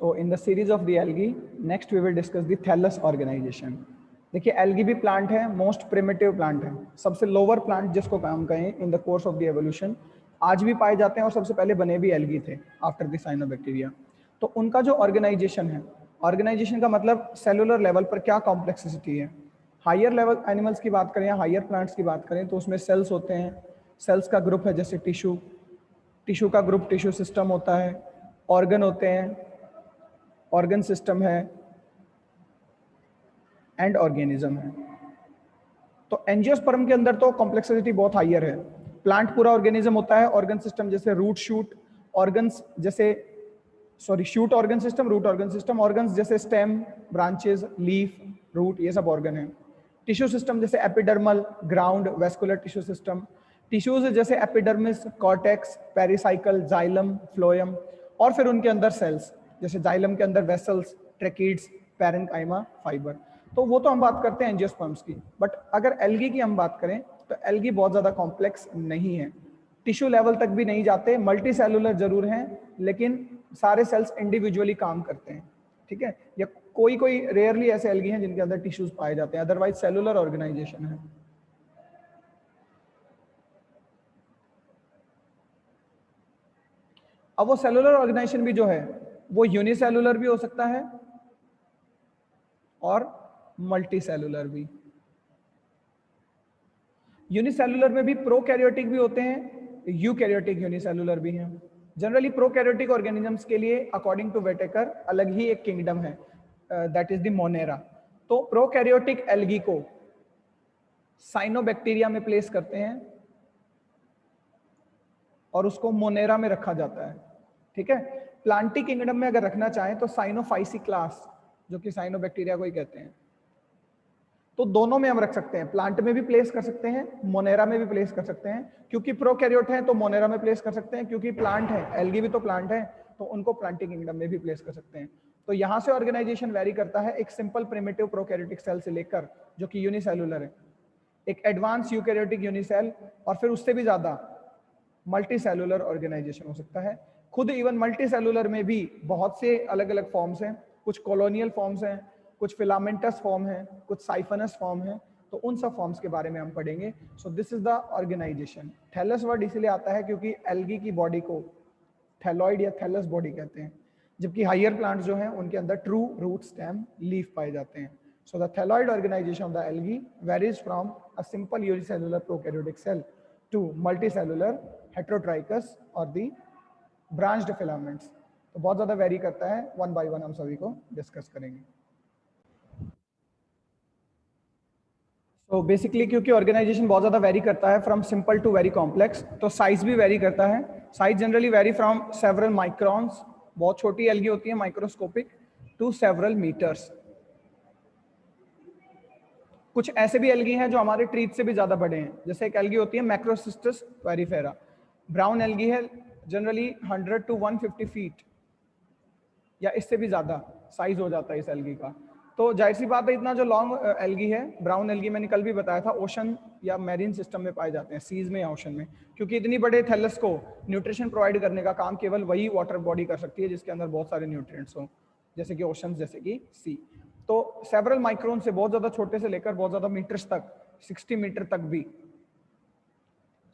So in the series of the algae, next we will discuss the thallus organization. देखिए algae भी plant है, most primitive plant है, सबसे lower plant जिसको हम कहें in the course of the evolution, आज भी पाए जाते हैं और सबसे पहले बने भी algae थे आफ्टर द साइनोबैक्टीरिया। तो उनका जो ऑर्गेनाइजेशन है, ऑर्गेनाइजेशन का मतलब सेलुलर लेवल पर क्या कॉम्प्लेक्सिटी है। हायर लेवल एनिमल्स की बात करें या हायर प्लांट्स की बात करें तो उसमें सेल्स होते हैं, सेल्स का ग्रुप है जैसे टिश्यू, टिश्यू का ग्रुप टिश्यू सिस्टम होता है, ऑर्गन होते हैं, ऑर्गन सिस्टम है, एंड ऑर्गेनिज्म है। तो एंजियोस्पर्म के अंदर तो कॉम्प्लेक्सिटी बहुत हायर है। प्लांट पूरा ऑर्गेनिज्म होता है, ऑर्गन सिस्टम जैसे रूट शूट, ऑर्गन्स जैसे shoot organ system, root organ system, organs जैसे स्टेम, ब्रांचेस, लीफ, रूट, ये सब ऑर्गन है। टिश्यू सिस्टम जैसे epidermal, ground, vascular tissue system, tissues जैसे epidermis, cortex, pericycle, xylem, phloem, और फिर उनके अंदर सेल्स जैसे जाइलम के अंदर वेसल्स, ट्रेकिड्स, पैरेन्काइमा, फाइबर। तो वो तो हम बात करते हैं एंजियोस्पर्म्स की, बट अगर एल्गी की हम बात करें तो एल्गी बहुत ज्यादा कॉम्प्लेक्स नहीं है, टिश्यू लेवल तक भी नहीं जाते, मल्टी सेलुलर जरूर हैं, लेकिन सारे सेल्स इंडिविजुअली काम करते हैं, ठीक है। या कोई कोई रेयरली ऐसे एल्गी हैं जिनके अंदर टिश्यूज पाए जाते हैं, अदरवाइज सेलुलर ऑर्गेनाइजेशन है। अब वो सेलुलर ऑर्गेनाइजेशन भी जो है वो यूनिसेलुलर भी हो सकता है और मल्टी सेलुलर भी। यूनिसेलुलर में भी प्रोकैरियोटिक भी होते हैं, यूकैरियोटिक यूनिसेलुलर भी हैं। जनरली प्रोकैरियोटिक ऑर्गेनिजम्स के लिए अकॉर्डिंग टू वेटेकर अलग ही एक किंगडम है, दैट इज द मोनेरा। तो प्रोकैरियोटिक एल्गी को साइनोबैक्टीरिया में प्लेस करते हैं और उसको मोनेरा में रखा जाता है, ठीक है। प्लांटी किंगडम में अगर रखना चाहें तो साइनोफाइसी क्लास, जो कि साइनोबैक्टीरिया को ही कहते हैं, तो दोनों में हम रख सकते हैं, प्लांट में भी प्लेस कर सकते हैं, मोनेरा में भी प्लेस कर सकते हैं। क्योंकि प्रोकैरियोट है तो मोनेरा में प्लेस कर सकते हैं, क्योंकि प्लांट है, एल्गी भी तो प्लांट है, तो उनको प्लांटिंग किंगडम में भी प्लेस कर सकते हैं। तो यहाँ से ऑर्गेनाइजेशन वेरी करता है, एक सिंपल प्रिमिटिव प्रोकैरियोटिक सेल से लेकर जो कि यूनिसेलुलर है, एक एडवांस यूकैरियोटिक यूनिसेल, और फिर उससे भी ज्यादा मल्टी सेलुलर ऑर्गेनाइजेशन हो सकता है। खुद इवन मल्टी सेलुलर में भी बहुत से अलग अलग फॉर्म्स हैं, कुछ कॉलोनियल फॉर्म्स हैं, कुछ फिलामेंटस फॉर्म है, कुछ साइफनस फॉर्म है, तो उन सब फॉर्म्स के बारे में हम पढ़ेंगे। So this is the organisation. Thallus word इसलिए आता है क्योंकि एल्गी की बॉडी को थैलॉइड या थैलस बॉडी कहते हैं, जबकि हायर प्लांट्स जो हैं उनके अंदर ट्रू रूट, स्टेम, लीफ पाए जाते हैं। So the thalloid organization of the algae varies from a simple unicellular prokaryotic cell to multicellular heterotrichous और दी ब्रांच्ड फिलामेंट्स। तो बहुत ज्यादा वेरी करता है, वन बाय वन हम सभी को डिस्कस करेंगे। तो बेसिकली क्योंकि ऑर्गेनाइजेशन बहुत ज्यादा वेरी करता है from simple to very complex, तो साइज भी वेरी करता है। Size generally vary from several microns, बहुत छोटी एल्गी होती है माइक्रोस्कोपिक, टू सेवरल मीटर्स। कुछ ऐसे भी एल्गी हैं जो हमारे ट्रीज से भी ज्यादा बड़े हैं, जैसे एक एल्गी होती है मैक्रोसिस्टस वेरिफेरा, ब्राउन एल्गी है, जनरली 100 to 150 फीट या इससे भी ज्यादा साइज हो जाता है इस एल्गी का। तो जाहिर सी बात है, इतना जो लॉन्ग एल्गी है, ब्राउन एल्गी मैंने कल भी बताया था, ओशन या मैरीन सिस्टम में पाए जाते हैं, सीज में या ओशन में, क्योंकि इतनी बड़े थैलस को न्यूट्रिशन प्रोवाइड करने का काम केवल वही वाटर बॉडी कर सकती है जिसके अंदर बहुत सारे न्यूट्रिएंट्स हों, जैसे कि ओशन, जैसे कि सी। तो सेवरल माइक्रोन से बहुत ज्यादा छोटे से लेकर बहुत ज्यादा मीटर्स तक, 60 मीटर तक भी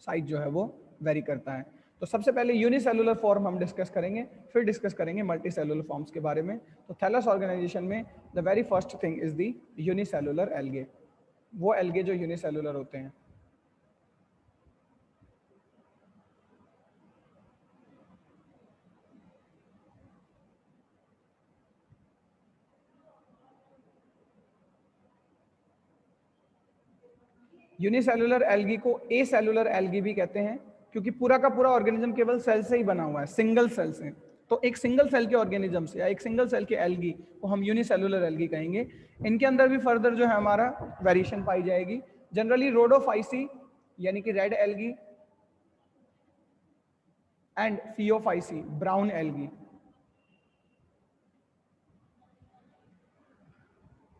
साइज जो है वो वेरी करता है। तो सबसे पहले यूनिसेलुलर फॉर्म हम डिस्कस करेंगे, फिर डिस्कस करेंगे मल्टी सेलुलर फॉर्म्स के बारे में। तो थैलस ऑर्गेनाइजेशन में the very first thing is the unicellular algae, वो एल्गे जो यूनिसेलुलर होते हैं। यूनिसेलुलर एल्गी को ए सेलुलर एल्गी भी कहते हैं, क्योंकि पूरा का पूरा ऑर्गेनिज्म केवल सेल से ही बना हुआ है, सिंगल सेल से। तो एक सिंगल सेल के ऑर्गेनिज्म से या एक सिंगल सेल के एल्गी को हम यूनिसेलुलर एल्गी कहेंगे। इनके अंदर भी फर्दर जो है हमारा वेरिएशन पाई जाएगी। जनरली रोडोफाइसी यानी कि red algae and Phaeophyceae brown algae,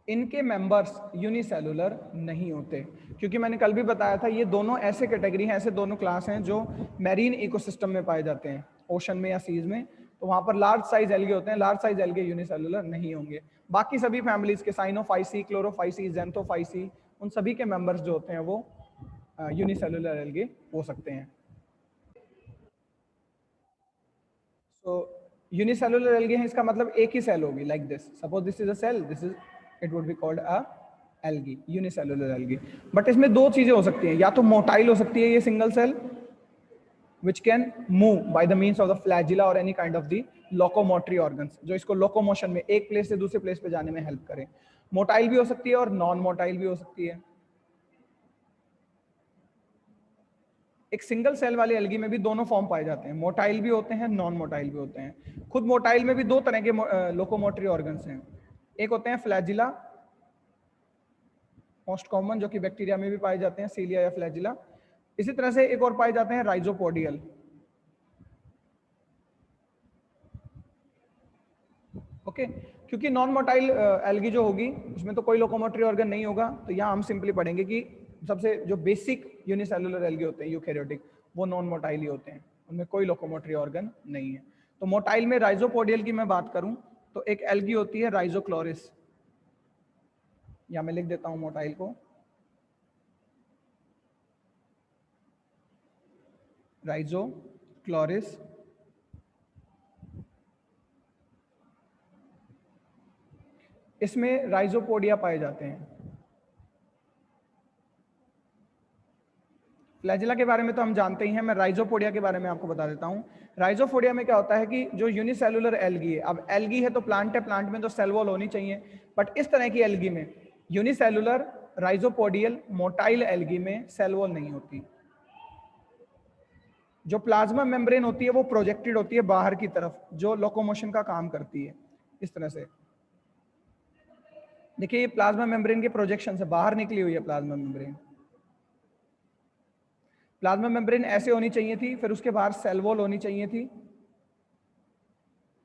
इनके मेंबर्स यूनिसेलुलर नहीं होते, क्योंकि मैंने कल भी बताया था ये दोनों ऐसे कैटेगरी हैं, ऐसे दोनों क्लास हैं जो मैरीन इकोसिस्टम में पाए जाते हैं, ओशन में या सीज में। तो वहां पर लार्ज साइज एल्गे होते हैं, लार्ज साइज एल्गे यूनिसेलुलर नहीं होंगे। बाकी सभी फैमिलीज के साइनोफाइसी, क्लोरोफाइसी, ज़ेंथोफाइसी, उन सभी के मेंबर्स जो होते हैं वो यूनिसेलुलर एल्गे हो सकते हैं। So unicellular algae है, इसका मतलब एक ही सेल होगी, like this. Suppose this is a cell, this is, it would be called a algae, unicellular algae. But इसमें दो चीजें हो सकती हैं, या तो मोटाइल हो सकती है ये single cell, which can move by the means of the flagella or any kind of the locomotory organs, जो इसको लोकोमोशन में एक प्लेस से दूसरे प्लेस पे जाने में हेल्प करें। मोटाइल भी हो सकती है और नॉन मोटाइल भी हो सकती है। एक सिंगल सेल वाले एल्गी में भी दोनों फॉर्म पाए जाते हैं, मोटाइल भी होते हैं, नॉन मोटाइल भी होते हैं। खुद मोटाइल में भी दो तरह के लोकोमोटरी ऑर्गन्स हैं, एक होते हैं फ्लैजिला, मोस्ट कॉमन, जो कि बैक्टीरिया में भी पाए जाते हैं, सीलिया या फ्लैजिला। इसी तरह से एक और पाए जाते हैं राइजोपोडियल। ओके, क्योंकि नॉन मोटाइल एल्गी जो होगी उसमें तो कोई लोकोमोटरी ऑर्गन नहीं होगा, तो यहाँ हम सिंपली पढ़ेंगे कि सबसे जो बेसिक यूनिसेलुलर एल्गी होते हैं यूकैरियोटिक, वो नॉन मोटाइल ही होते हैं, उनमें कोई लोकोमोटरी ऑर्गन नहीं है। तो मोटाइल में राइजोपोडियल की मैं बात करूं तो एक एल्गी होती है राइजोक्लोरिस, या मैं लिख देता हूं मोटाइल को, राइजोक्लोरिस। इसमें राइजोपोडिया पाए जाते हैं। फ्लैजिला के बारे में तो हम जानते ही हैं, मैं राइजोपोडिया के बारे में आपको बता देता हूं। राइजोपोडिया में क्या होता है कि जो यूनिसेलुलर एल्गी है, अब एल्गी है तो प्लांट है, प्लांट में तो सेल वॉल होनी चाहिए, बट इस तरह की एल्गी में यूनिसेलुलर राइजोपोडियल मोटाइल एल्गी में सेल वॉल नहीं होती। जो प्लाज्मा मेम्ब्रेन होती है वो प्रोजेक्टेड होती है बाहर की तरफ, जो लोकोमोशन का काम करती है। इस तरह से देखिए, ये प्लाज्मा मेम्ब्रेन के प्रोजेक्शन से बाहर निकली हुई है प्लाज्मा मेम्ब्रेन। प्लाज्मा मेम्ब्रेन ऐसे होनी चाहिए थी, फिर उसके बाहर सेल वॉल होनी चाहिए थी।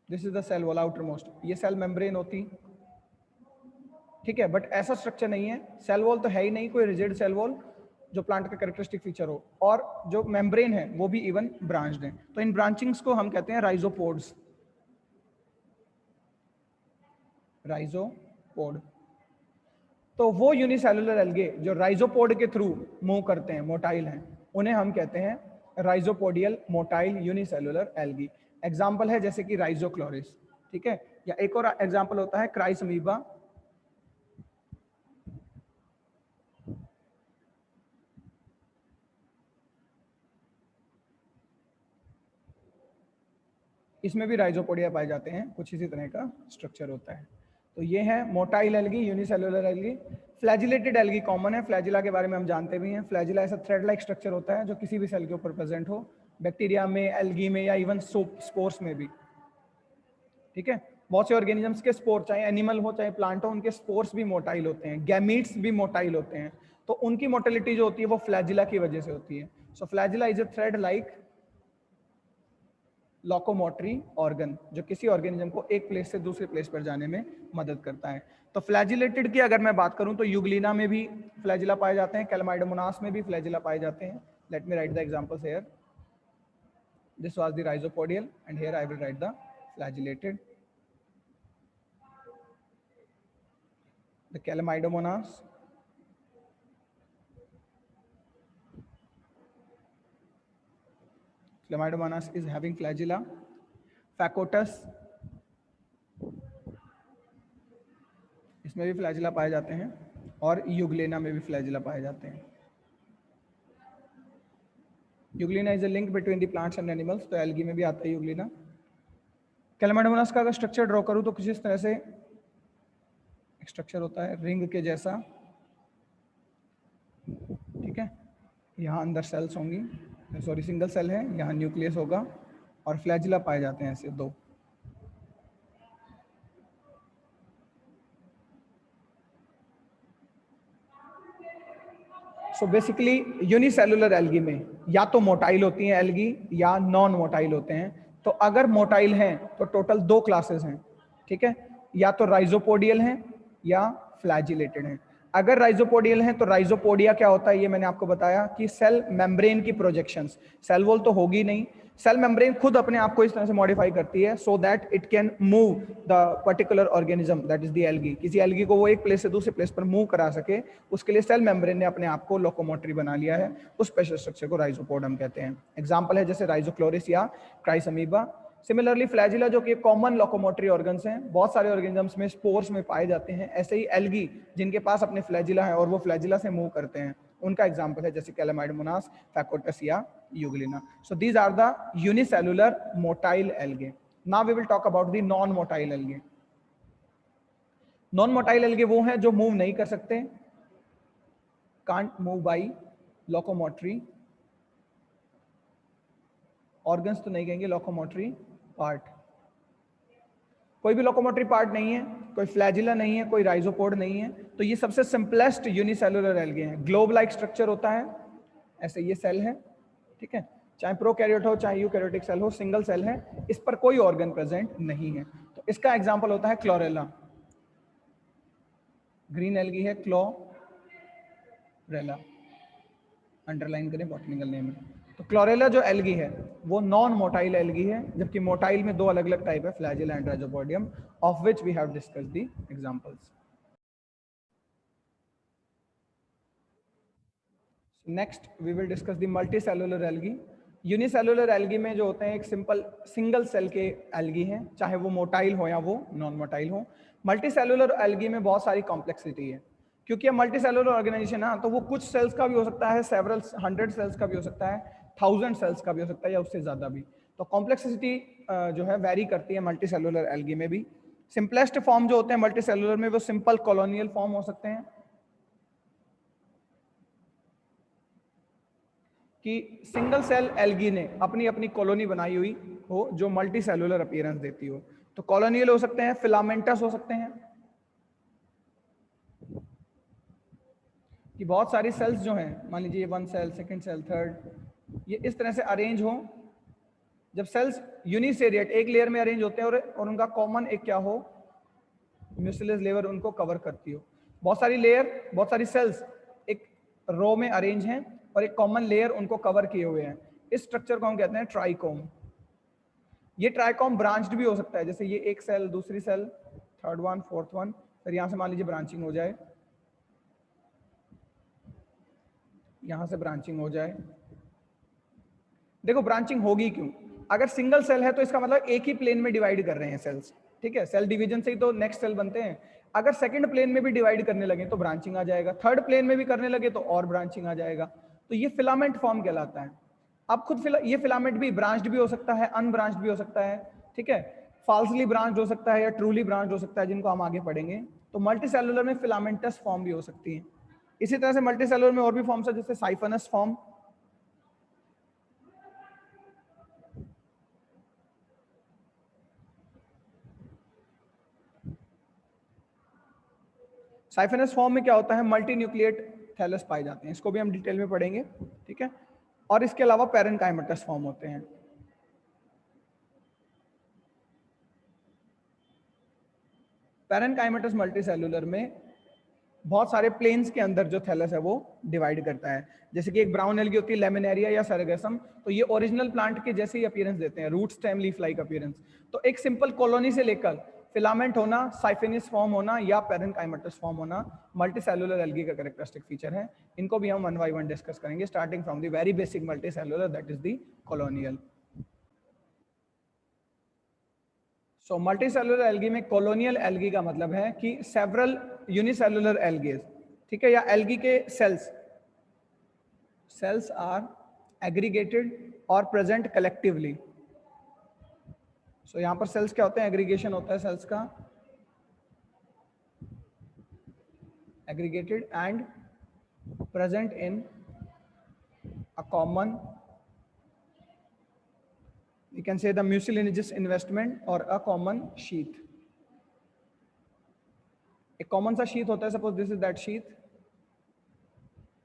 This is the cell wall outermost, ये सेल मेम्ब्रेन होती, ठीक है, बट ऐसा स्ट्रक्चर नहीं है। सेल वॉल तो है ही नहीं कोई रिजिड सेल वॉल जो प्लांट का कैरेक्टरिस्टिक फीचर हो, और जो मेम्ब्रेन है वो भी इवन ब्रांच्ड है। तो इन ब्रांचिंग्स को हम कहते हैं राइजोपोड्स, राइजोपोड। तो वो यूनिसेलुलर एल्गे जो राइजोपोड के थ्रू मूव करते हैं, मोटाइल हैं, उन्हें हम कहते हैं राइजोपोडियल मोटाइल यूनिसेलुलर एल्गी। एग्जांपल है जैसे कि राइजोक्लोरिस, ठीक है, या एक और एग्जांपल होता है क्राइसमीबा, इसमें भी राइजोपोडिया पाए जाते हैं, कुछ इसी तरह का स्ट्रक्चर होता है। तो ये है motile algae, unicellular algae. Flagellated algae common है, फ्लैजिला के बारे में हम जानते भी हैं। फ्लैजिला ऐसा थ्रेड लाइक स्ट्रक्चर होता है जो किसी भी सेल के ऊपर प्रेजेंट हो, बैक्टीरिया में, एल्गी में, या इवन स्पोर्स में भी, ठीक है। बहुत से ऑर्गेनिजम्स के स्पोर, चाहे एनिमल हो चाहे प्लांट हो, उनके स्पोर्स भी मोटाइल होते हैं, गैमीट्स भी मोटाइल होते हैं। तो उनकी मोटिलिटी जो होती है वो फ्लैजिला की वजह से होती है। So flagella is a thread like locomotory organ जो किसी ऑर्गेनिज्म को एक प्लेस से दूसरे प्लेस पर जाने में मदद करता है। तो फ्लैजिलेटेड की अगर मैं बात करूं तो यूग्लिना में भी फ्लैजिला पाए जाते हैं, कैलमाइडोमोनास में भी फ्लैजिला पाए जाते हैं। Let me write the examples here. This was the rhizopodial and here I will write the flagellated. The chlamydomonas, Chlamydomonas is having flagella. Phacotus, इसमें भी फ्लैजिला पाए जाते हैं, और यूग्लिना में भी फ्लैजिला पाए जाते हैं। Euglena is a link between the plants and animals, तो एल्गी में भी आता है यूग्लिना। कैलमाइडोमोनास का अगर स्ट्रक्चर ड्रॉ करूं तो कुछ इस तरह से स्ट्रक्चर होता है, रिंग के जैसा, ठीक है। यहाँ अंदर सेल्स होंगी, सॉरी सिंगल सेल है, यहाँ न्यूक्लियस होगा और फ्लैजिला पाए जाते हैं ऐसे दो। सो बेसिकली यूनिसेलुलर एल्गी में या तो मोटाइल होती हैं एल्गी या नॉन मोटाइल होते हैं। तो अगर मोटाइल हैं तो टोटल दो क्लासेस हैं, ठीक है, या तो राइजोपोडियल हैं या फ्लैजिलेटेड हैं। अगर राइजोपोडियल हैं तो राइजोपोडिया क्या होता है ये मैंने आपको बताया कि सेल मेम्ब्रेन की प्रोजेक्शंस, सेल वॉल तो होगी नहीं, सेल मेम्ब्रेन खुद अपने आप को इस तरह से मॉडिफाई करती है so that it can move the particular organism that is the algae. किसी एल्गी को वो एक प्लेस से दूसरे प्लेस पर मूव करा सके, उसके लिए सेल मेम्ब्रेन ने अपने आप को लोकोमोटरी बना लिया है। उस स्पेशल स्ट्रक्चर को राइजोपोड हम कहते हैं। एग्जाम्पल है जैसे राइजोक्लोरिस या क्राइसअमीबा। सिमिलरली फ्लैजिला जो कि कॉमन लोकोमोटरी ऑर्गन्स हैं, बहुत सारे ऑर्गेनिजम्स में स्पोर्स में पाए जाते हैं। ऐसे ही एल्गी जिनके पास अपने फ्लैजिला है और वो फ्लैजिला से मूव करते हैं, उनका एग्जाम्पल है जैसे कैलामाइड मोनास, फैकोटस या Euglena. So these are the unicellular motile algae. Now we will talk about the non motile algae. Non motile algae वो हैं जो मूव नहीं कर सकते, can't move by locomotory organs, तो नहीं कहेंगे लोकोमोटरी पार्ट। कोई भी लोकोमोटरी पार्ट नहीं है, कोई फ्लैजिला नहीं है, कोई राइजोपोड नहीं है, तो ये सबसे सिंपलेस्ट यूनिसेलुलर एल्गे हैं। ग्लोब लाइक स्ट्रक्चर होता है, ऐसे ये सेल है, ठीक है, चाहे प्रोकैरियोट हो चाहे यूकैरियोटिक सेल हो, सिंगल सेल है, इस पर कोई ऑर्गन प्रेजेंट नहीं है। तो इसका एग्जांपल होता है क्लोरेला। ग्रीन एल्गी है क्लोरेला, अंडरलाइन करें बॉटनिकल नेम है। तो क्लोरेला जो एल्गी है वो नॉन मोटाइल एल्गी है, जबकि मोटाइल में दो अलग अलग टाइप है, flagella and rhizopodium, of which we have discussed the examples. Next we will discuss the multicellular algae. Unicellular algae में जो होते हैं एक सिंपल सिंगल सेल के एल्गी हैं, चाहे वो मोटाइल हो या वो नॉन मोटाइल हो। मल्टीसेलुलर एल्गी में बहुत सारी कॉम्प्लेक्सिटी है, क्योंकि मल्टी सेलुलर ऑर्गेनाइजेशन है, तो वो कुछ सेल्स का भी हो सकता है, सेवरल 100 सेल्स का भी हो सकता है, 1000 सेल्स का भी हो सकता है, या उससे ज्यादा भी। तो कॉम्प्लेक्सिटी जो है वेरी करती है मल्टी सेलुलर एल्गी में भी। सिंपलेस्ट फॉर्म जो होते हैं मल्टी सेलुलर में वो सिंपल कॉलोनियल फॉर्म हो सकते हैं, कि सिंगल सेल एल्गी ने अपनी अपनी कॉलोनी बनाई हुई हो जो मल्टी सेलुलर अपीयरेंस देती हो। तो कॉलोनियल हो सकते हैं, फिलामेंटस हो सकते हैं, कि बहुत सारी सेल्स जो हैं, मान लीजिए 1 सेल, सेकंड सेल, थर्ड, ये इस तरह से अरेंज हो। जब सेल्स यूनिसेरिएट एक लेयर में अरेंज होते हैं और उनका कॉमन एक क्या हो, म्यूसिलस लेयर उनको कवर करती हो। बहुत सारी लेयर, बहुत सारी सेल्स एक रो में अरेंज हैं और एक कॉमन लेयर उनको कवर किए हुए हैं। इस स्ट्रक्चर को हम कहते हैं ट्राइकोम। ये ट्राइकोम ब्रांच्ड भी हो सकता है, जैसे ये एक सेल, दूसरी cell, third one, fourth one, फिर यहां से मान लीजिए ब्रांचिंग हो जाए, यहां से ब्रांचिंग हो जाए। देखो ब्रांचिंग होगी क्यों, अगर सिंगल सेल है तो इसका मतलब एक ही प्लेन में डिवाइड कर रहे हैं सेल्स, ठीक है, सेल डिवीजन से ही तो नेक्स्ट सेल बनते हैं। अगर सेकंड प्लेन में भी डिवाइड करने लगे तो ब्रांचिंग आ जाएगा, थर्ड प्लेन में भी करने लगे तो और ब्रांचिंग आ जाएगा। तो ये फिलामेंट फॉर्म कहलाता है। अब खुद ये फिलामेंट भी ब्रांच्ड भी हो सकता है, अनब्रांच्ड भी हो सकता है, ठीक है, फाल्सली ब्रांच्ड हो सकता है या ट्रूली ब्रांच्ड हो सकता है, जिनको हम आगे पढ़ेंगे। तो मल्टी सेलुलर में फिलामेंटस फॉर्म भी हो सकती है। इसी तरह से मल्टी सेलुलर में और भी फॉर्म्स है, जैसे साइफनस फॉर्म, साइफेनस फॉर्म में क्या होता है, मल्टी न्यूक्लिएट थैलस पाए जाते हैं, इसको भी हम डिटेल में पढ़ेंगे, ठीक है। और इसके अलावा पैरेनकाइमेटस फॉर्म होते हैं। पैरेनकाइमेटस मल्टीसेलुलर में बहुत सारे प्लेन्स के अंदर जो थैलस है वो डिवाइड करता है। जैसे कि एक ब्राउन एल्गी होती है लेमिनेरिया या सरगसम, तो ये ओरिजिनल प्लांट के जैसे ही अपीयरेंस देते हैं, root stem leaf like appearance. तो एक सिंपल कॉलोनी से लेकर फिलामेंट होना, साइफिनिस फॉर्म होना या पैरेनकाइमेटस फॉर्म होना मल्टीसेलुलर एल्गी का कैरेक्टरिस्टिक फीचर है। इनको भी हम वन बाय वन डिस्कस करेंगे, starting from the very basic multicellular that is the colonial. So multicellular algae में कॉलोनियल एल्गी का मतलब है कि सेवरल यूनिसेलुलर एल्गीज, ठीक है, या एल्गी के सेल्स आर एग्रीगेटेड और प्रेजेंट कलेक्टिवली। सो यहां पर सेल्स क्या होते हैं, एग्रीगेशन होता है सेल्स का, aggregated and present in a common, you can say the mucilaginous investment or a common sheath। एक कॉमन सा शीथ होता है, suppose this is that sheath,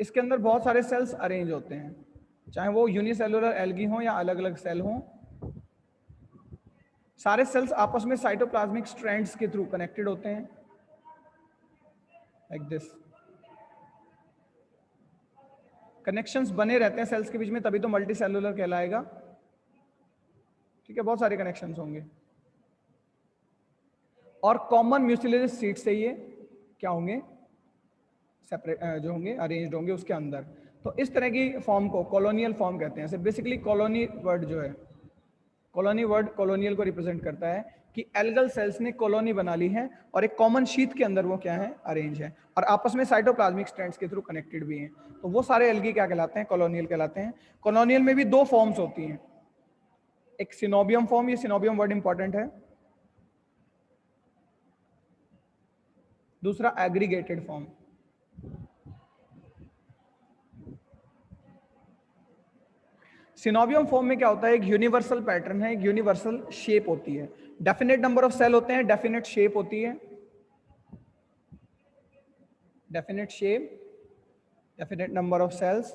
इसके अंदर बहुत सारे सेल्स अरेंज होते हैं, चाहे वो यूनिसेलुलर एल्गी हो या अलग अलग सेल हो। सारे सेल्स आपस में साइटोप्लाज्मिक स्ट्रैंड्स के थ्रू कनेक्टेड होते हैं, लाइक दिस। कनेक्शंस बने रहते हैं सेल्स के बीच में, तभी तो मल्टीसेलुलर कहलाएगा। ठीक है, बहुत सारे कनेक्शंस होंगे। और कॉमन म्यूसिलेज सीट से ये क्या होंगे, सेपरेट जो होंगे, अरेंज्ड होंगे उसके अंदर। तो इस तरह की फॉर्म को कॉलोनियल फॉर्म कहते हैं। बेसिकली कॉलोनी वर्ड जो है, कॉलोनी वर्ड कॉलोनियल को रिप्रेजेंट करता है कि एल्गल सेल्स ने कॉलोनी बना ली है और एक कॉमन शीथ के अंदर वो क्या है, अरेंज है, और आपस में साइटोप्लाज्मिक स्ट्रैंड्स के थ्रू कनेक्टेड भी हैं। तो वो सारे एल्गी क्या कहलाते हैं, कॉलोनियल कहलाते हैं। कॉलोनियल में भी दो फॉर्म्स होती हैं, एक सिनोबियम फॉर्म, ये सिनोबियम वर्ड इंपॉर्टेंट है, दूसरा एग्रीगेटेड फॉर्म। सिनोबियम फॉर्म में क्या होता है, एक यूनिवर्सल पैटर्न है, एक यूनिवर्सल शेप होती है, डेफिनेट नंबर ऑफ सेल होते हैं, डेफिनेट शेप होती है, definite shape, definite number of cells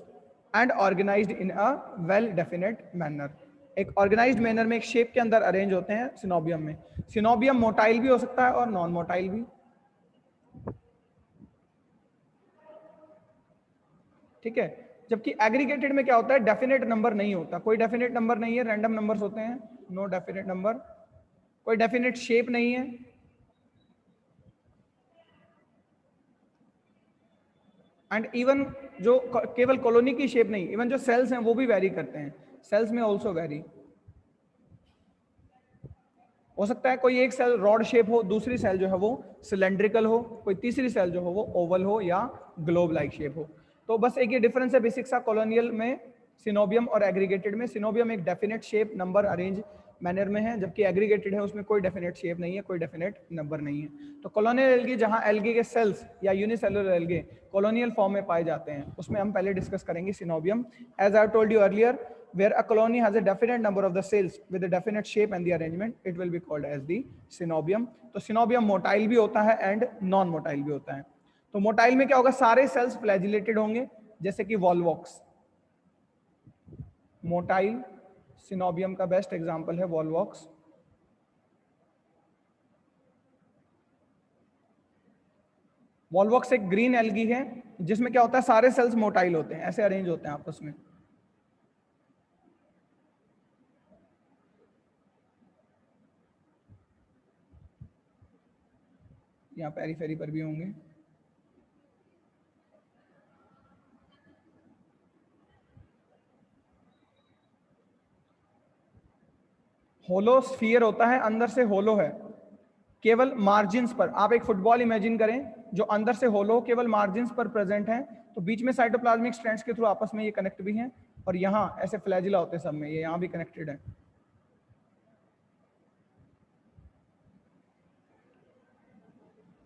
and organised in a well definite manner. एक ऑर्गेनाइज्ड मैनर में एक शेप के अंदर अरेंज होते हैं सिनोबियम में। सिनोबियम मोटाइल भी हो सकता है और नॉन मोटाइल भी, ठीक है। जबकि एग्रीगेटेड में क्या होता है, डेफिनेट नंबर नहीं होता, कोई डेफिनेट नंबर नहीं है, रैंडम नंबर्स होते हैं, नो डेफिनेट नंबर, कोई डेफिनेट शेप नहीं है, एंड इवन जो केवल कॉलोनी की शेप नहीं, इवन जो सेल्स हैं वो भी वेरी करते हैं, सेल्स में ऑल्सो वेरी हो सकता है। कोई एक सेल रॉड शेप हो, दूसरी सेल जो है वो सिलेंड्रिकल हो, कोई तीसरी सेल जो हो वो ओवल हो या ग्लोब लाइक शेप हो। तो बस एक ये डिफरेंस है बेसिक सा कॉलोनियल में, सिनोबियम और एग्रीगेटेड में। सिनोबियम एक definite shape number arrange manner में है, जबकि एग्रीगेटेड है उसमें कोई डेफिनेट शेप नहीं है, कोई डेफिनेट नंबर नहीं है। तो कॉलोनियल एल्गी, जहां एल्गी के सेल्स या यूनिसेलुलर एल्गे कॉलोनियल फॉर्म में पाए जाते हैं, उसमें हम पहले डिस्कस करेंगे coenobium. As I told you earlier, where a colony has a definite number of the cells with a definite shape and the arrangement, it will be called as the synobium. तो synobium motile भी होता है and non motile भी होता है। तो motile में क्या होगा, सारे सेल्स फ्लैजिलेटेड होंगे, जैसे कि वॉल्वॉक्स, मोटाइल सिनोबियम का बेस्ट एग्जांपल है वॉल्वॉक्स। वॉल्वॉक्स एक ग्रीन एल्गी है जिसमें क्या होता है, सारे सेल्स मोटाइल होते हैं, ऐसे अरेंज होते हैं आपस में। यहाँ पेरीफेरी पर भी होंगे। होलो स्फीयर होता है, अंदर से होलो है, केवल मार्जिन्स पर। आप एक फुटबॉल इमेजिन करें जो अंदर से होलो, केवल मार्जिन्स पर प्रेजेंट है, तो बीच में साइटोप्लाज्मिक स्ट्रैंड्स के थ्रू आपस में ये कनेक्ट भी हैं, और यहाँ ऐसे फ्लैजिला होते हैं सब में, ये यहाँ भी कनेक्टेड है।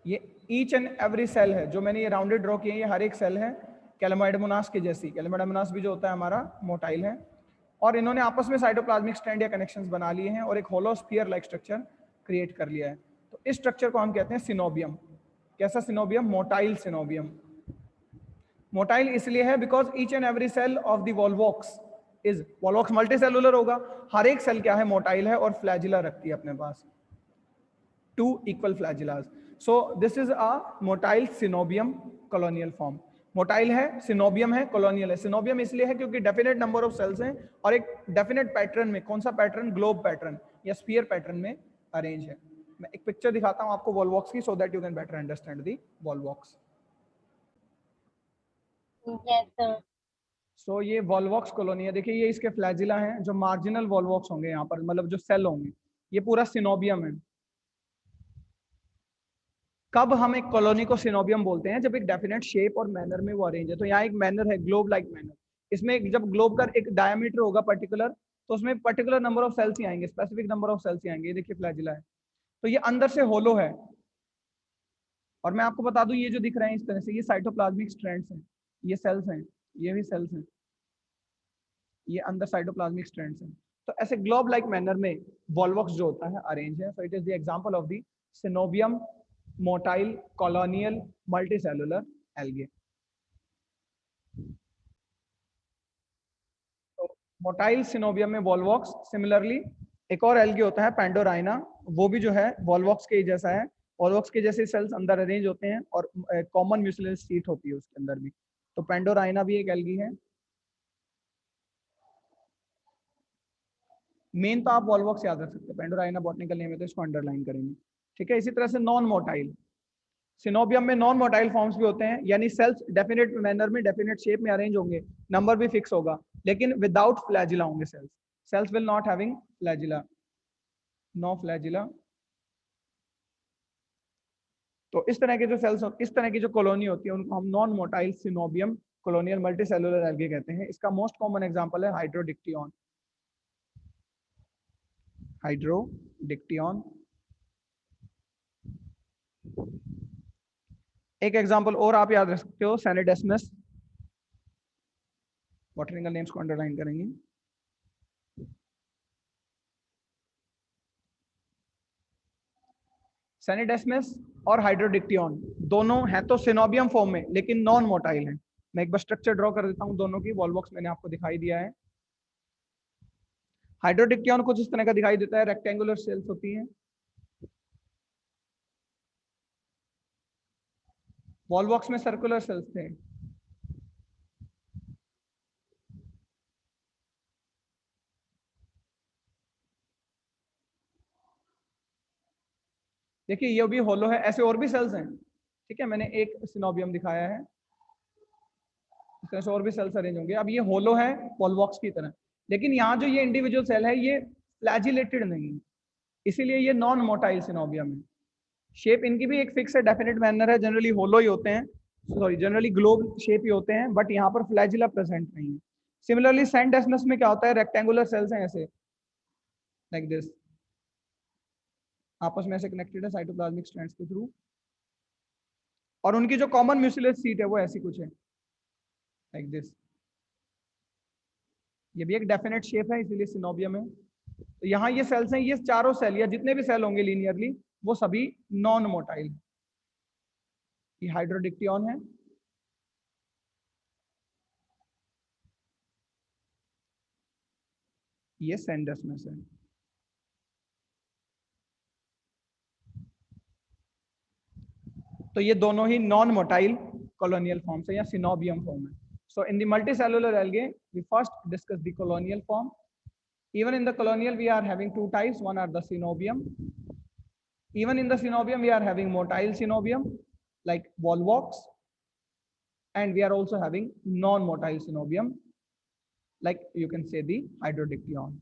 ये ईच एंड एवरी सेल है, जो मैंने ये राउंडेड ड्रॉ किए हैं, ये हर एक सेल है कैलेमोइडोमोनास के जैसी। कैलेमोइडोमोनास भी जो होता है हमारा मोटाइल है, और इन्होंने आपस में साइटोप्लाज्मिक स्ट्रैंड या कनेक्शंस बना लिए हैं और एक hollow sphere like structure create कर लिया है। तो इस स्ट्रक्चर को हम कहते हैं सिनोबियम। कैसा सिनोबियम, मोटाइल सिनोबियम। मोटाइल इसलिए है because each and every cell of the Volvox is, Volvox multicellular होगा, हर एक सेल क्या है, मोटाइल है और फ्लैजिला रखती है अपने पास, 2 equal flagellas. So this is a motile synobium colonial form. Motile है, सिनोबियम है, कॉलोनियल है। सिनोबियम इसलिए है क्योंकि डेफिनेट नंबर ऑफ सेल्स हैं और एक डेफिनेट पैटर्न में, कौन सा पैटर्न, ग्लोब पैटर्न या स्फीयर पैटर्न में अरेंज है। मैं एक पिक्चर दिखाता हूं आपको वॉल्वॉक्स की, so that you can better understand the volvox. So ये वॉल्वॉक्स कॉलोनी है, देखिए ये इसके फ्लैजिला हैं, जो मार्जिनल वॉल्वॉक्स होंगे यहाँ पर, मतलब जो सेल होंगे, ये पूरा सिनोबियम है। कब हम एक कॉलोनी को सिनोबियम बोलते हैं, जब एक डेफिनेट शेप और मैनर में वो अरेंज है। तो यहाँ एक मैनर है, ग्लोब लाइक मैनर, इसमें जब ग्लोब का एक डायमीटर होगा पर्टिकुलर, तो उसमें पर्टिकुलर नंबर ऑफ सेल्स ही आएंगे, स्पेसिफिक नंबर ऑफ सेल्स ही आएंगे। ये देखिए फ्लैजिला है, तो ये अंदर से होलो है। और मैं आपको बता दूं, ये जो दिख रहे हैं इस तरह से, ये साइटोप्लाज्मिक स्ट्रैंड्स हैं, ये सेल्स हैं, ये भी सेल्स हैं, ये अंदर साइटोप्लाज्मिक स्ट्रैंड्स हैं। तो ऐसे ग्लोब लाइक मैनर में वॉल्वॉक्स जो होता है अरेंज है। So it is the example of the coenobium motile colonial multicellular algae. तो मोटाइल सिनोबियम में वॉल्वॉक्स, सिमिलरली एक और एल्गे होता है पेंडोराइना, वो भी जो है वॉल्वॉक्स के जैसा है। वॉल्वॉक्स के जैसे सेल्स अंदर अरेंज होते हैं और कॉमन म्यूसिलेज सीट होती है उसके अंदर भी। तो पेंडोराइना भी एक एल्गी है। मेन तो आप वॉल्वॉक्स याद रख सकते हैं, पेंडोराइना बॉटनिकल नेम है तो इसको अंडरलाइन करेंगे, ठीक है। इसी तरह से नॉन मोटाइल, सिनोबियम में नॉन मोटाइल फॉर्म्स भी होते हैं, यानी सेल्स डेफिनेट मैनर में डेफिनेट शेप में अरेंज होंगे, नंबर भी फिक्स होगा, लेकिन विदाउट फ्लैजिला होंगे cells. Cells will not having flagella, no flagella. तो इस तरह के जो सेल्स, इस तरह की जो कॉलोनी होती है उनको हम non motile coenobium colonial multicellular algae कहते हैं। इसका मोस्ट कॉमन एग्जांपल है हाइड्रोडिक्टियन, हाइड्रोडिक्टियन। एक एग्जांपल और आप याद रख सकते हो, सैनिडेस्मस, बॉटनिकल नेम्स को अंडरलाइन करेंगे। सैनिडेस्मस और हाइड्रोडिक्टियन दोनों हैं तो सिनोबियम फॉर्म में, लेकिन नॉन मोटाइल हैं। मैं एक बार स्ट्रक्चर ड्रॉ कर देता हूं दोनों की, वॉल्वॉक्स मैंने आपको दिखाई दिया है। हाइड्रोडिक्टियन कुछ इस तरह का दिखाई देता है, रेक्टेंगुलर सेल्स होती हैं। वॉल्वॉक्स में सर्कुलर सेल्स थे। देखिए ये भी होलो है, ऐसे और भी सेल्स हैं, ठीक है। मैंने एक सिनोबियम दिखाया है, इस तरह से और भी सेल्स अरेंज होंगे। अब ये होलो है वॉल्वॉक्स की तरह, लेकिन यहाँ जो ये इंडिविजुअल सेल है ये फ्लैजिलेटेड नहीं है, इसीलिए ये नॉन मोटाइल सिनोबियम है। शेप इनकी भी एक फिक्स है, डेफिनेट मैनर है, जनरली होलो ही होते हैं, सॉरी जनरली ग्लोब शेप ही होते हैं, बट यहाँ पर फ्लैजिला प्रेजेंट नहीं है। सिमिलरली सैंडेस्मस में क्या होता है, रेक्टेंगुलर सेल्स हैं ऐसे, लाइक दिस, आपस में ऐसे कनेक्टेड है साइटोप्लाज्मिक स्ट्रैंड्स के थ्रू, और उनकी जो कॉमन म्यूसिलेज सीट है वो ऐसी कुछ है, लाइक दिस। ये भी एक डेफिनेट शेप है, इसीलिए सिनोबियम है। तो यहाँ ये सेल्स हैं, ये चारों सेल या जितने भी सेल होंगे लीनियरली वो सभी नॉन मोटाइल। ये हाइड्रोडिक्टियन है, ये सैंडेस्मस है। तो ये दोनों ही नॉन मोटाइल कॉलोनियल फॉर्म्स है या सिनोबियम फॉर्म है। So in the multicellular algae, we first discuss the colonial form. Even in the colonial, we are having two types. One are the synobium. Even in the synobium, we are having motile synobium, like volvox, and we are also having non-motile synobium, like you can say the hydrodictyon.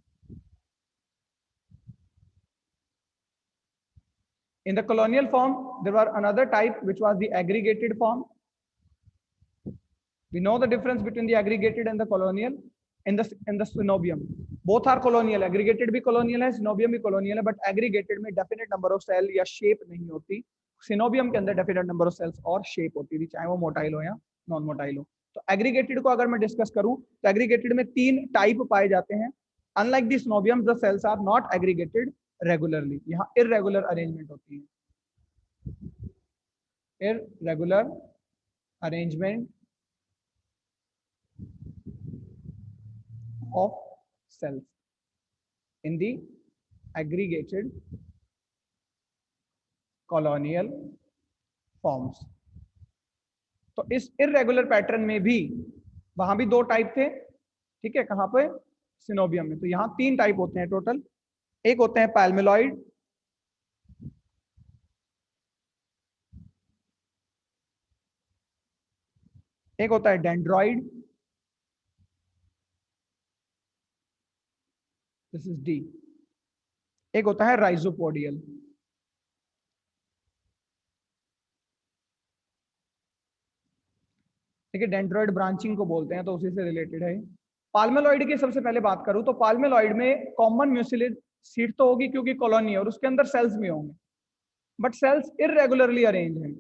In the colonial form, there were another type which was the aggregated form. We know the difference between the aggregated and the colonial. In the synobium, both are colonial. Aggregated भी colonial है, synobium भी colonial है, but aggregated में definite number of cell या shape नहीं होती। synobium के अंदर definite number of cells और shape होती थी, चाहे वो motile हो या non motile हो। तो aggregated को अगर मैं डिस्कस करूं तो aggregated में तीन टाइप पाए जाते हैं। Unlike the synobium, the cells are not aggregated regularly. यहाँ irregular arrangement होती है, irregular arrangement of cells in the aggregated colonial forms. तो इस इरेगुलर पैटर्न में भी वहां भी दो टाइप थे, ठीक है, कहां पे, सिनोबियम में। तो यहां तीन टाइप होते हैं टोटल। एक होते हैं पैल्मेलॉइड, एक होता है डेंड्रॉइड, दिस इज डी, एक होता है राइजोपोडियल। ठीक है, डेंड्रॉइड ब्रांचिंग को बोलते हैं, तो उसी से रिलेटेड है। पाल्मेलॉइड की सबसे पहले बात करूं तो पाल्मेलॉइड में कॉमन म्यूसिलेज सीट तो होगी क्योंकि कॉलोनी है और उसके अंदर सेल्स भी होंगे, बट सेल्स इरेगुलरली अरेंज हैं।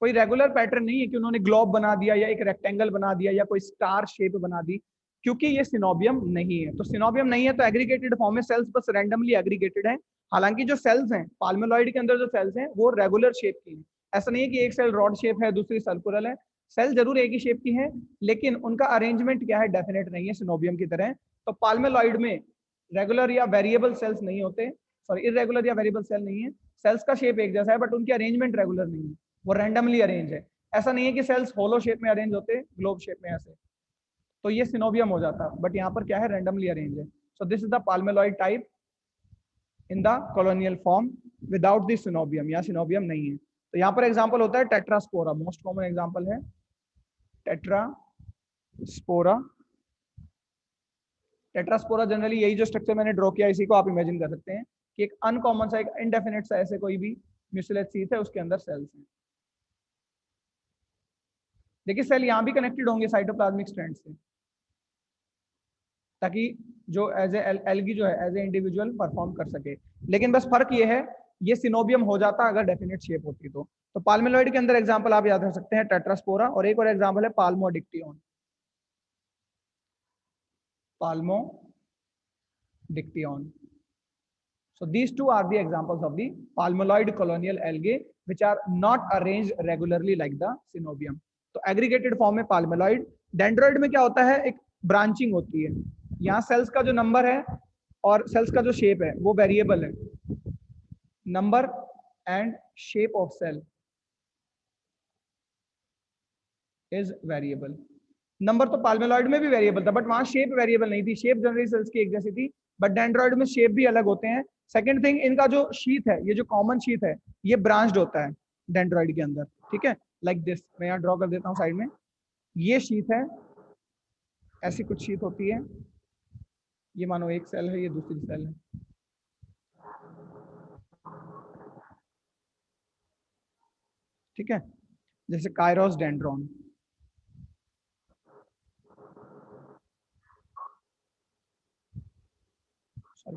कोई रेगुलर पैटर्न नहीं है कि उन्होंने ग्लोब बना दिया या एक रेक्टेंगल बना दिया या कोई स्टार शेप बना दी, क्योंकि ये सिनोबियम नहीं है। तो सिनोबियम नहीं है तो एग्रीगेटेड फॉर्म में सेल्स बस रैंडमली एग्रीगेटेड हैं। हालांकि जो सेल्स हैं पाल्मेलॉइड के अंदर, जो सेल्स हैं वो रेगुलर शेप की हैं। ऐसा नहीं है कि एक सेल रॉड शेप है दूसरी सर्कुलर है, सेल जरूर एक ही शेप की है, लेकिन उनका अरेंजमेंट क्या है, डेफिनेट नहीं है सिनोबियम की तरह। तो पाल्मेलॉइड में रेगुलर या वेरिएबल सेल्स नहीं होते, सॉरी इरेगुलर या वेरिएबल सेल नहीं है। सेल्स का शेप एक जैसा है बट उनकी अरेंजमेंट रेगुलर नहीं है, वो रैंडमली अरेंज है। ऐसा नहीं है कि सेल्स होलो शेप में अरेंज होते, ग्लोब शेप में ऐसे, तो ये सिनोबियम हो जाता, बट यहाँ पर क्या है, रैंडमली अरेंज है। So this is the palmelloid type in the colonial form without the synovium. यहाँ synovium नहीं है. तो यहाँ पर एग्जाम्पल होता है टेट्रास्पोरा, मोस्ट कॉमन एग्जाम्पल है टेट्रास्पोरा. टेट्रास्पोरा जनरली यही जो स्ट्रक्चर मैंने ड्रॉ किया इसी को आप इमेजिन कर सकते हैं कि एक अनकॉमन सा, एक इंडेफिनिट सा ऐसे कोई भी म्यूसिलेज शीथ है, उसके अंदर सेल्स हैं. देखिए सेल यहाँ भी कनेक्टेड होंगे साइटोप्लाज्मिक स्ट्रैंड से, ताकि जो एज एल्गी जो है एज ए इंडिविजुअल परफॉर्म कर सके. लेकिन बस फर्क ये है, ये सिनोबियम हो जाता अगर डेफिनेट शेप होती तो. पाल्मेलॉइड के अंदर एग्जांपल आप याद रख सकते हैं टेट्रास्पोरा, और एक और एग्जांपल है पाल्मोडिक्टियन. Palmodictyon. So these two are the examples of the palmelloid colonial algae which are not arranged regularly like the synovium. तो एग्रीगेटेड फॉर्म में पाल्मेलॉइड. डेंड्रॉइड में क्या होता है, एक ब्रांचिंग होती है. यहाँ सेल्स का जो नंबर है और सेल्स का जो शेप है वो वेरिएबल है. Number and shape of cell is variable. Number तो पाल्मेलॉइड में भी वेरिएबल था, बट वहां शेप वेरिएबल नहीं थी. शेप जनरली सेल्स की एक जैसी थी, बट डेंड्रॉइड में शेप भी अलग होते हैं. सेकंड थिंग, इनका जो शीथ है, ये जो कॉमन शीथ है, ये ब्रांच्ड होता है डेंड्रॉइड के अंदर. ठीक है, लाइक दिस. मैं यहाँ ड्रॉ कर देता हूँ साइड में. ये शीथ है, ऐसी कुछ शीथ होती है. ये मानो एक सेल है, ये दूसरी सेल है. ठीक है, जैसे कायरोस डेंड्रॉन.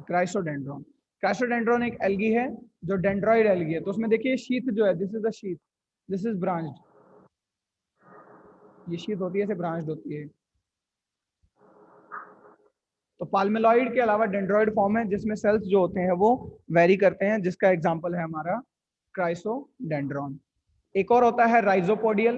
क्राइसोडेंड्रॉन. क्राइसोडेंड्रॉन एक एल्गी है जो डेंड्रॉइड एल्गी है. तो उसमें देखिए शीथ जो है, this is the sheath, this is branched. ये शीथ होती है, ऐसे ब्रांच्ड होती है. तो पाल्मेलॉइड के अलावा डेंड्रॉइड फॉर्म है जिसमें सेल्स जो होते हैं वो वेरी करते हैं, जिसका एग्जांपल है हमारा क्राइसोडेंड्रॉन. एक और होता है राइजोपोडियल.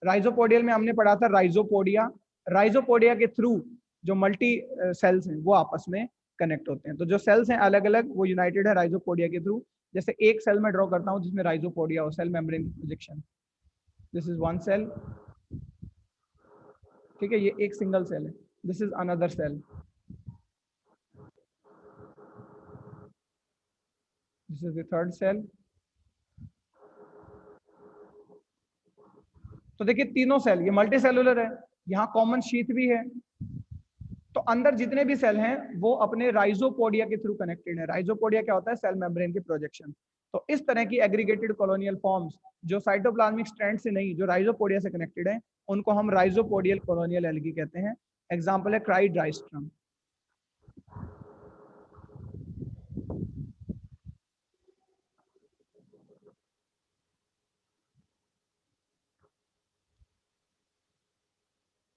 राइजोपोडियल में हमने पढ़ा था राइजोपोडिया. राइजोपोडिया के थ्रू जो मल्टी सेल्स हैं वो आपस में कनेक्ट होते हैं. तो जो सेल्स हैं अलग अलग, वो यूनाइटेड है राइजोपोडिया के थ्रू. जैसे एक सेल में ड्रॉ करता हूं जिसमें राइजोपोडिया हो, cell membrane projection. This is one cell. ठीक है, ये एक सिंगल सेल है. This is another cell. This is the third cell. तो देखिए तीनों सेल ये मल्टी सेलुलर है. यहाँ कॉमन शीथ भी है. तो अंदर जितने भी सेल हैं वो अपने राइजोपोडिया के थ्रू कनेक्टेड है. राइजोपोडिया क्या होता है, सेल मेम्ब्रेन के प्रोजेक्शन. तो इस तरह की एग्रीगेटेड कॉलोनियल फॉर्म्स जो साइटोप्लाज्मिक स्ट्रैंड से नहीं, जो राइजोपोडिया से कनेक्टेड है, उनको हम राइजोपोडियल कॉलोनियल एल्गी कहते हैं. एग्जांपल है chrysidiastrum.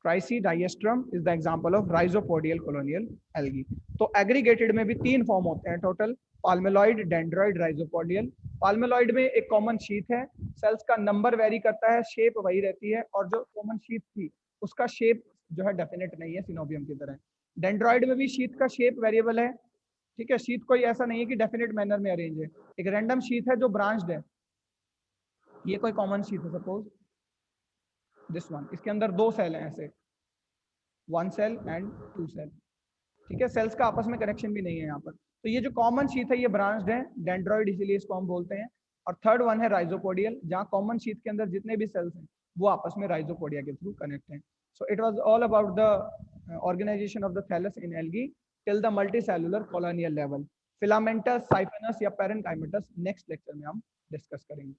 Chrysidiastrum is the example of rhizopodial colonial algae. तो एग्रीगेटेड में भी तीन फॉर्म होते हैं टोटल, पाल्मेलॉइड, डेंड्रॉइड, राइजोपोडियल. पाल्मेलॉइड में एक कॉमन शीथ है, सेल्स का नंबर वेरी करता है, शेप वही रहती है, और जो कॉमन शीथ थी उसका शेप जो है डेफिनेट नहीं है सिनोबियम की तरह. डेंड्रॉइड में भी शीथ का शेप वेरिएबल है. ठीक है, शीथ कोई ऐसा नहीं है कि डेफिनेट मैनर में अरेंज है. एक रैंडम शीथ है जो ब्रांच्ड है. ये कोई कॉमन शीथ है, सपोज दिस वन. इसके अंदर दो सेल हैं ऐसे, one cell and two cell. ठीक है, सेल्स का आपस में कनेक्शन भी नहीं है यहाँ पर. तो ये जो कॉमन शीथ है ये ब्रांच्ड है, डेंड्रॉइड इसीलिए इसको हम बोलते हैं. और थर्ड वन है राइजोपोडियल, जहाँ कॉमन शीथ के अंदर जितने भी सेल्स हैं वो आपस में राइजोपोडिया के थ्रू कनेक्ट हैं. So it was all about the organization of the thallus in algae till the multicellular colonial level. Filamentous, siphonous या पैरेन्काइमेटस नेक्स्ट लेक्चर में हम डिस्कस करेंगे.